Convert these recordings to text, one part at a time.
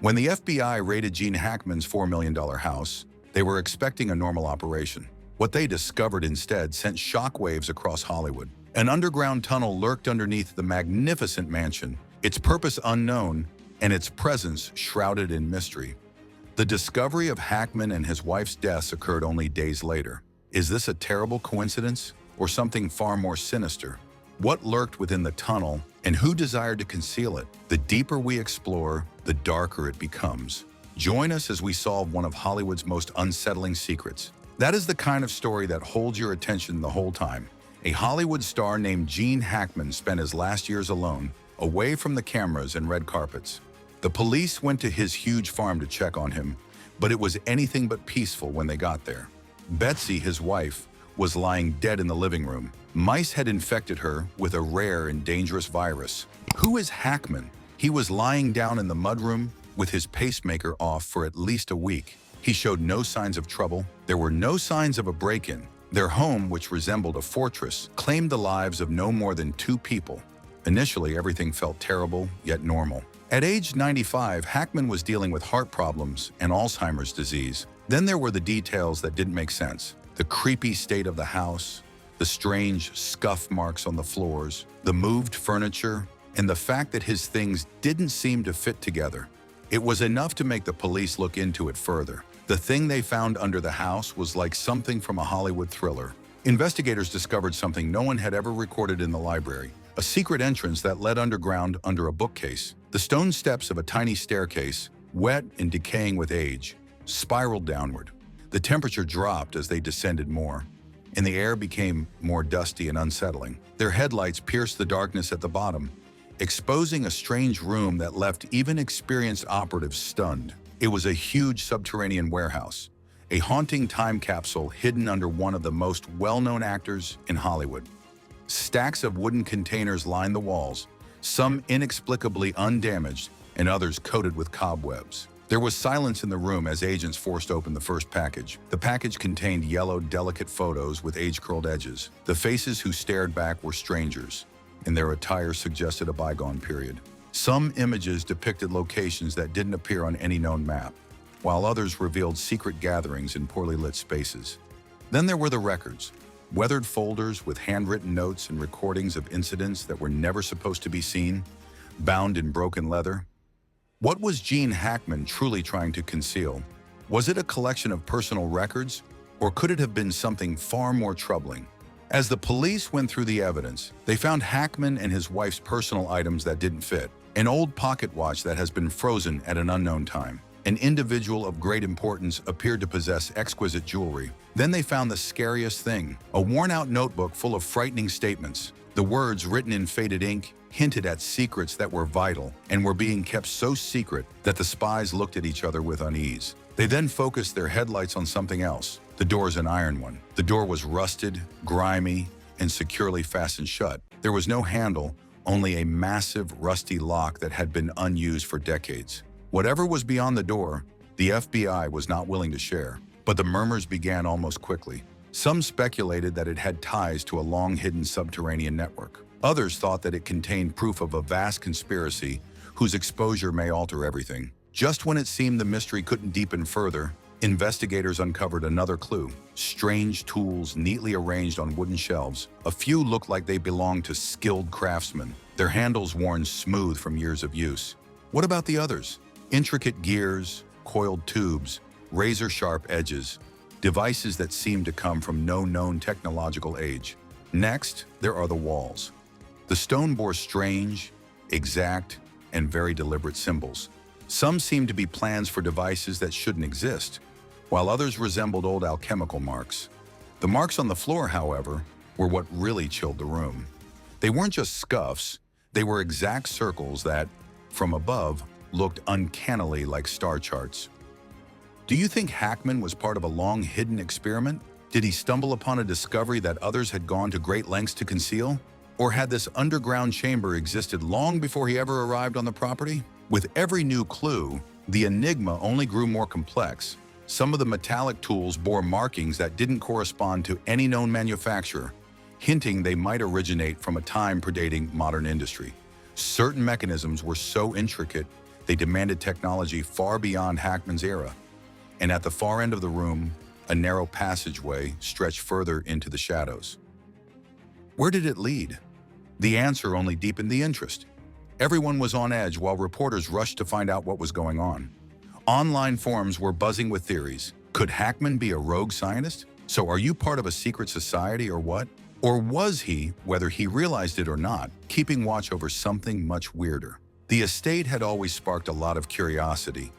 When the FBI raided Gene Hackman's $4 million house, they were expecting a normal operation. What they discovered instead sent shockwaves across Hollywood. An underground tunnel lurked underneath the magnificent mansion, its purpose unknown and its presence shrouded in mystery. The discovery of Hackman and his wife's deaths occurred only days later. Is this a terrible coincidence or something far more sinister? What lurked within the tunnel and who desired to conceal it? The deeper we explore, the darker it becomes. Join us as we solve one of Hollywood's most unsettling secrets. That is the kind of story that holds your attention the whole time. A Hollywood star named Gene Hackman spent his last years alone, away from the cameras and red carpets. The police went to his huge farm to check on him, but it was anything but peaceful when they got there. Betsy, his wife, was lying dead in the living room. Mice had infected her with a rare and dangerous virus. Who is Hackman? He was lying down in the mudroom with his pacemaker off for at least a week. He showed no signs of trouble. There were no signs of a break-in. Their home, which resembled a fortress, claimed the lives of no more than 2 people. Initially, everything felt terrible, yet normal. At age 95, Hackman was dealing with heart problems and Alzheimer's disease. Then there were the details that didn't make sense. The creepy state of the house, the strange scuff marks on the floors, the moved furniture, and the fact that his things didn't seem to fit together. It was enough to make the police look into it further. The thing they found under the house was like something from a Hollywood thriller. Investigators discovered something no one had ever recorded in the library, a secret entrance that led underground under a bookcase. The stone steps of a tiny staircase, wet and decaying with age, spiraled downward. The temperature dropped as they descended more, and the air became more dusty and unsettling. Their headlights pierced the darkness at the bottom, exposing a strange room that left even experienced operatives stunned. It was a huge subterranean warehouse, a haunting time capsule hidden under one of the most well-known actors in Hollywood. Stacks of wooden containers lined the walls, some inexplicably undamaged and others coated with cobwebs. There was silence in the room as agents forced open the first package. The package contained yellowed, delicate photos with age-curled edges. The faces who stared back were strangers, and their attire suggested a bygone period. Some images depicted locations that didn't appear on any known map, while others revealed secret gatherings in poorly lit spaces. Then there were the records, weathered folders with handwritten notes and recordings of incidents that were never supposed to be seen, bound in broken leather. What was Gene Hackman truly trying to conceal? Was it a collection of personal records, or could it have been something far more troubling? As the police went through the evidence, they found Hackman and his wife's personal items that didn't fit, an old pocket watch that has been frozen at an unknown time. An individual of great importance appeared to possess exquisite jewelry. Then they found the scariest thing, a worn-out notebook full of frightening statements. The words, written in faded ink, hinted at secrets that were vital and were being kept so secret that the spies looked at each other with unease. They then focused their headlights on something else. The door's an iron one. The door was rusted, grimy, and securely fastened shut. There was no handle, only a massive, rusty lock that had been unused for decades. Whatever was beyond the door, the FBI was not willing to share. But the murmurs began almost quickly. Some speculated that it had ties to a long-hidden subterranean network. Others thought that it contained proof of a vast conspiracy whose exposure may alter everything. Just when it seemed the mystery couldn't deepen further, investigators uncovered another clue. Strange tools neatly arranged on wooden shelves. A few looked like they belonged to skilled craftsmen, their handles worn smooth from years of use. What about the others? Intricate gears, coiled tubes, razor-sharp edges, devices that seemed to come from no known technological age. Next, there are the walls. The stone bore strange, exact, and very deliberate symbols. Some seemed to be plans for devices that shouldn't exist, while others resembled old alchemical marks. The marks on the floor, however, were what really chilled the room. They weren't just scuffs, they were exact circles that, from above, looked uncannily like star charts. Do you think Hackman was part of a long-hidden experiment? Did he stumble upon a discovery that others had gone to great lengths to conceal? Or had this underground chamber existed long before he ever arrived on the property? With every new clue, the enigma only grew more complex. Some of the metallic tools bore markings that didn't correspond to any known manufacturer, hinting they might originate from a time predating modern industry. Certain mechanisms were so intricate, They demanded technology far beyond Hackman's era. And at the far end of the room, a narrow passageway stretched further into the shadows. Where did it lead? The answer only deepened the interest. Everyone was on edge while reporters rushed to find out what was going on. Online forums were buzzing with theories. Could Hackman be a rogue scientist? So are you part of a secret society or what? Or was he, whether he realized it or not, keeping watch over something much weirder? The estate had always sparked a lot of curiosity.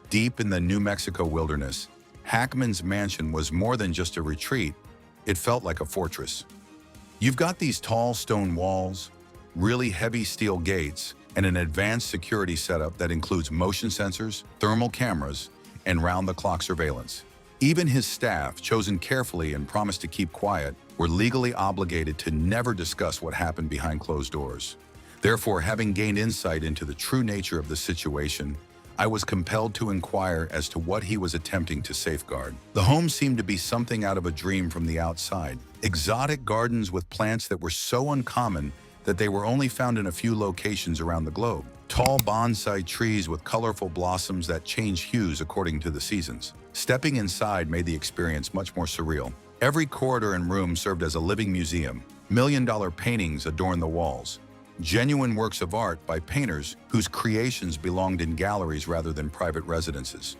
Deep in the New Mexico wilderness, Hackman's mansion was more than just a retreat. It felt like a fortress. You've got these tall stone walls, really heavy steel gates, and an advanced security setup that includes motion sensors, thermal cameras, and round-the-clock surveillance. Even his staff, chosen carefully and promised to keep quiet, were legally obligated to never discuss what happened behind closed doors. Therefore, having gained insight into the true nature of the situation, I was compelled to inquire as to what he was attempting to safeguard. The home seemed to be something out of a dream from the outside. Exotic gardens with plants that were so uncommon that they were only found in a few locations around the globe. Tall bonsai trees with colorful blossoms that changed hues according to the seasons. Stepping inside made the experience much more surreal. Every corridor and room served as a living museum. Million-dollar paintings adorned the walls. Genuine works of art by painters whose creations belonged in galleries rather than private residences.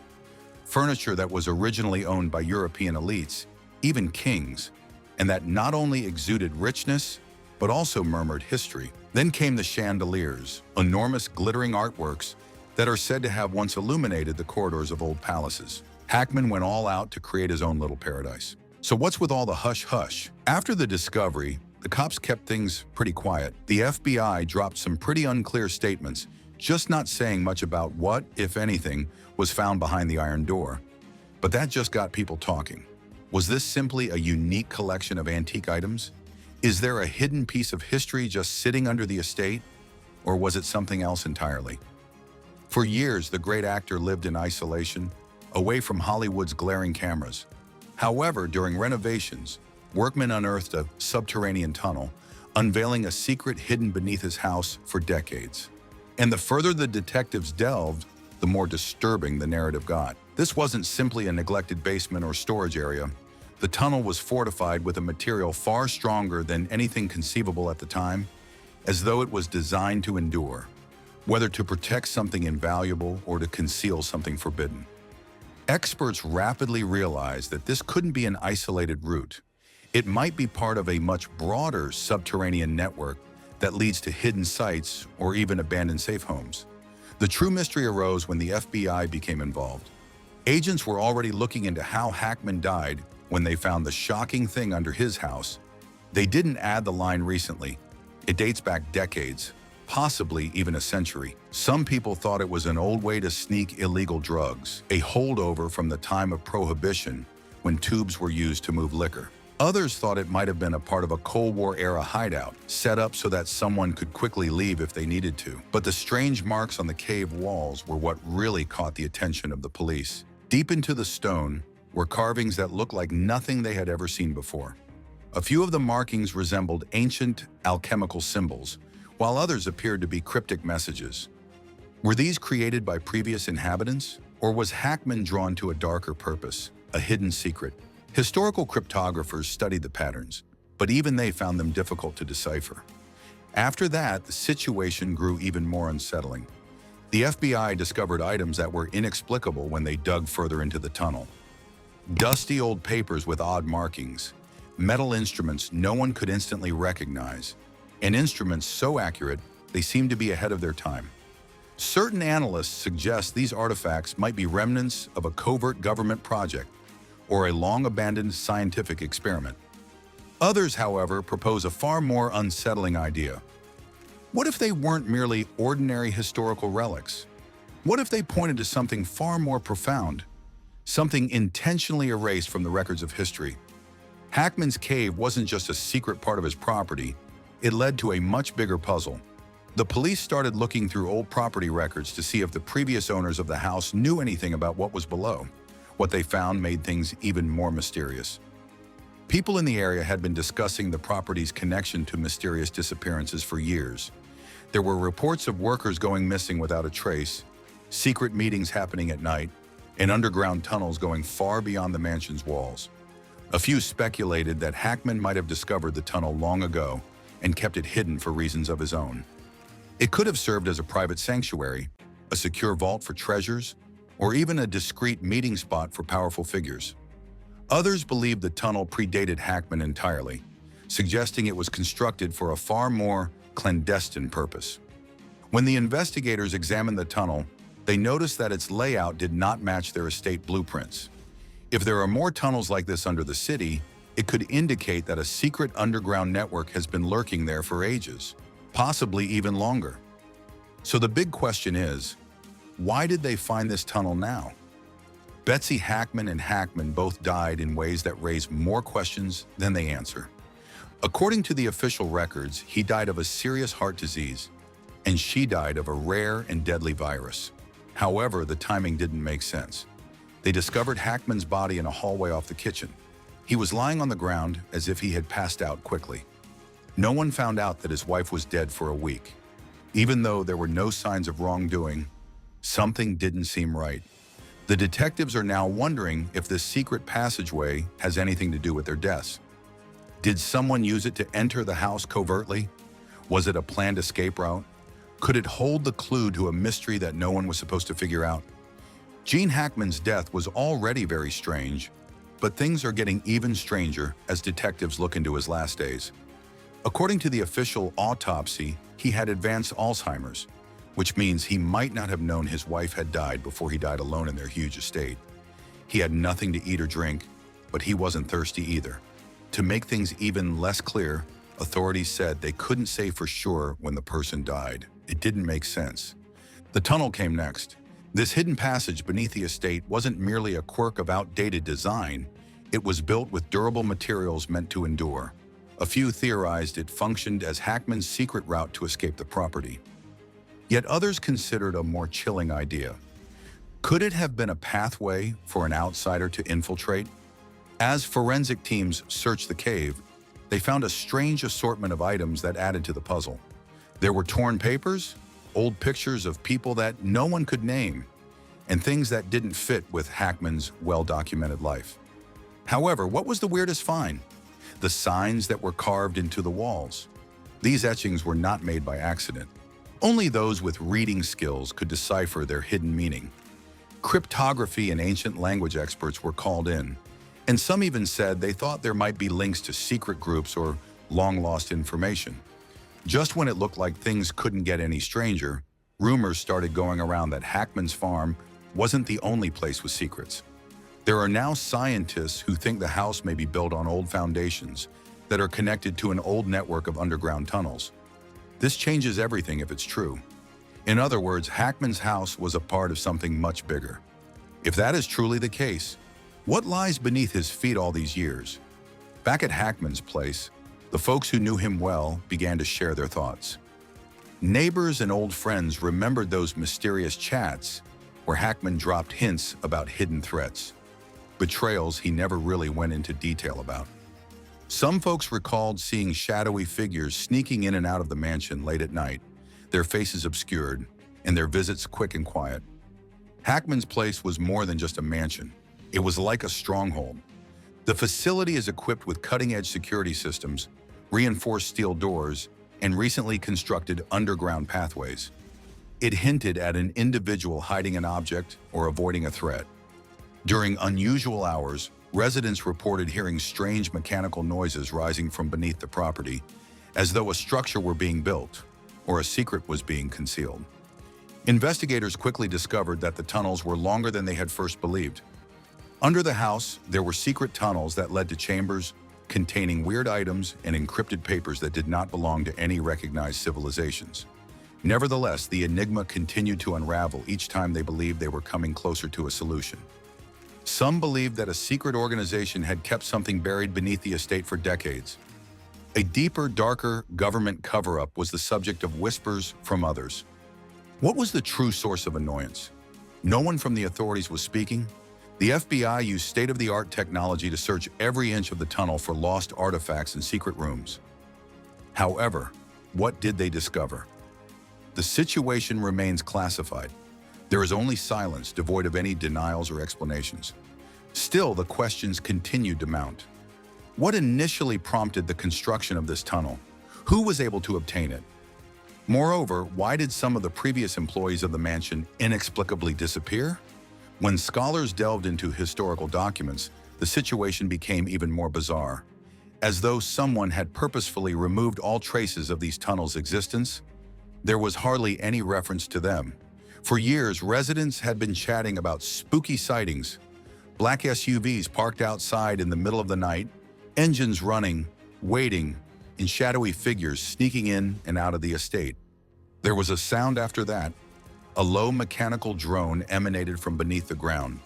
Furniture that was originally owned by European elites, even kings, and that not only exuded richness, but also murmured history. Then came the chandeliers, enormous glittering artworks that are said to have once illuminated the corridors of old palaces. Hackman went all out to create his own little paradise. So what's with all the hush-hush? After the discovery, the cops kept things pretty quiet. The FBI dropped some pretty unclear statements, just not saying much about what, if anything, was found behind the iron door. But that just got people talking. Was this simply a unique collection of antique items? Is there a hidden piece of history just sitting under the estate? Or was it something else entirely? For years, the great actor lived in isolation, away from Hollywood's glaring cameras. However, during renovations, workmen unearthed a subterranean tunnel, unveiling a secret hidden beneath his house for decades. And the further the detectives delved, the more disturbing the narrative got. This wasn't simply a neglected basement or storage area. The tunnel was fortified with a material far stronger than anything conceivable at the time, as though it was designed to endure, whether to protect something invaluable or to conceal something forbidden. Experts rapidly realized that this couldn't be an isolated route. It might be part of a much broader subterranean network that leads to hidden sites or even abandoned safe homes. The true mystery arose when the FBI became involved. Agents were already looking into how Hackman died when they found the shocking thing under his house. They didn't add the line recently. It dates back decades, possibly even a century. Some people thought it was an old way to sneak illegal drugs, a holdover from the time of Prohibition when tubes were used to move liquor. Others thought it might have been a part of a Cold War-era hideout, set up so that someone could quickly leave if they needed to. But the strange marks on the cave walls were what really caught the attention of the police. Deep into the stone were carvings that looked like nothing they had ever seen before. A few of the markings resembled ancient alchemical symbols, while others appeared to be cryptic messages. Were these created by previous inhabitants, or was Hackman drawn to a darker purpose, a hidden secret? Historical cryptographers studied the patterns, but even they found them difficult to decipher. After that, the situation grew even more unsettling. The FBI discovered items that were inexplicable when they dug further into the tunnel. Dusty old papers with odd markings, metal instruments no one could instantly recognize, and instruments so accurate they seemed to be ahead of their time. Certain analysts suggest these artifacts might be remnants of a covert government project or a long-abandoned scientific experiment. Others, however, propose a far more unsettling idea. What if they weren't merely ordinary historical relics? What if they pointed to something far more profound, something intentionally erased from the records of history? Hackman's cave wasn't just a secret part of his property, it led to a much bigger puzzle. The police started looking through old property records to see if the previous owners of the house knew anything about what was below. What they found made things even more mysterious. People in the area had been discussing the property's connection to mysterious disappearances for years. There were reports of workers going missing without a trace, secret meetings happening at night, and underground tunnels going far beyond the mansion's walls. A few speculated that Hackman might have discovered the tunnel long ago and kept it hidden for reasons of his own. It could have served as a private sanctuary, a secure vault for treasures, or even a discreet meeting spot for powerful figures. Others believed the tunnel predated Hackman entirely, suggesting it was constructed for a far more clandestine purpose. When the investigators examined the tunnel, they noticed that its layout did not match their estate blueprints. If there are more tunnels like this under the city, it could indicate that a secret underground network has been lurking there for ages, possibly even longer. So the big question is, why did they find this tunnel now? Betsy Hackman and Hackman both died in ways that raise more questions than they answer. According to the official records, he died of a serious heart disease, and she died of a rare and deadly virus. However, the timing didn't make sense. They discovered Hackman's body in a hallway off the kitchen. He was lying on the ground as if he had passed out quickly. No one found out that his wife was dead for a week. Even though there were no signs of wrongdoing, something didn't seem right. The detectives are now wondering if this secret passageway has anything to do with their deaths. Did someone use it to enter the house covertly? Was it a planned escape route? Could it hold the clue to a mystery that no one was supposed to figure out? Gene Hackman's death was already very strange, but things are getting even stranger as detectives look into his last days. According to the official autopsy, he had advanced Alzheimer's, which means he might not have known his wife had died before he died alone in their huge estate. He had nothing to eat or drink, but he wasn't thirsty either. To make things even less clear, authorities said they couldn't say for sure when the person died. It didn't make sense. The tunnel came next. This hidden passage beneath the estate wasn't merely a quirk of outdated design. It was built with durable materials meant to endure. A few theorized it functioned as Hackman's secret route to escape the property. Yet others considered a more chilling idea. Could it have been a pathway for an outsider to infiltrate? As forensic teams searched the cave, they found a strange assortment of items that added to the puzzle. There were torn papers, old pictures of people that no one could name, and things that didn't fit with Hackman's well-documented life. However, what was the weirdest find? The signs that were carved into the walls. These etchings were not made by accident. Only those with reading skills could decipher their hidden meaning. Cryptography and ancient language experts were called in, and some even said they thought there might be links to secret groups or long-lost information. Just when it looked like things couldn't get any stranger, rumors started going around that Hackman's farm wasn't the only place with secrets. There are now scientists who think the house may be built on old foundations that are connected to an old network of underground tunnels. This changes everything if it's true. In other words, Hackman's house was a part of something much bigger. If that is truly the case, what lies beneath his feet all these years? Back at Hackman's place, the folks who knew him well began to share their thoughts. Neighbors and old friends remembered those mysterious chats where Hackman dropped hints about hidden threats, betrayals he never really went into detail about. Some folks recalled seeing shadowy figures sneaking in and out of the mansion late at night, their faces obscured, and their visits quick and quiet. Hackman's place was more than just a mansion. It was like a stronghold. The facility is equipped with cutting-edge security systems, reinforced steel doors, and recently constructed underground pathways. It hinted at an individual hiding an object or avoiding a threat. During unusual hours, residents reported hearing strange mechanical noises rising from beneath the property, as though a structure were being built or a secret was being concealed. Investigators quickly discovered that the tunnels were longer than they had first believed. Under the house, there were secret tunnels that led to chambers containing weird items and encrypted papers that did not belong to any recognized civilizations. Nevertheless, the enigma continued to unravel each time they believed they were coming closer to a solution. Some believed that a secret organization had kept something buried beneath the estate for decades. A deeper, darker government cover-up was the subject of whispers from others. What was the true source of annoyance? No one from the authorities was speaking. The FBI used state-of-the-art technology to search every inch of the tunnel for lost artifacts and secret rooms. However, what did they discover? The situation remains classified. There is only silence, devoid of any denials or explanations. Still, the questions continued to mount. What initially prompted the construction of this tunnel? Who was able to obtain it? Moreover, why did some of the previous employees of the mansion inexplicably disappear? When scholars delved into historical documents, the situation became even more bizarre. As though someone had purposefully removed all traces of these tunnels' existence, there was hardly any reference to them. For years, residents had been chatting about spooky sightings, black SUVs parked outside in the middle of the night, engines running, waiting, and shadowy figures sneaking in and out of the estate. There was a sound after that. A low mechanical drone emanated from beneath the ground,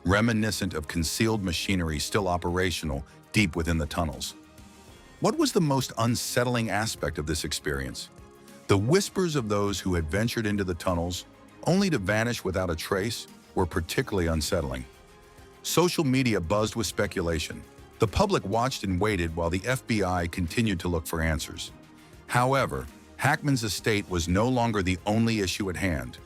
reminiscent of concealed machinery still operational deep within the tunnels. What was the most unsettling aspect of this experience? The whispers of those who had ventured into the tunnels, only to vanish without a trace, were particularly unsettling. Social media buzzed with speculation. The public watched and waited while the FBI continued to look for answers. However, Hackman's estate was no longer the only issue at hand.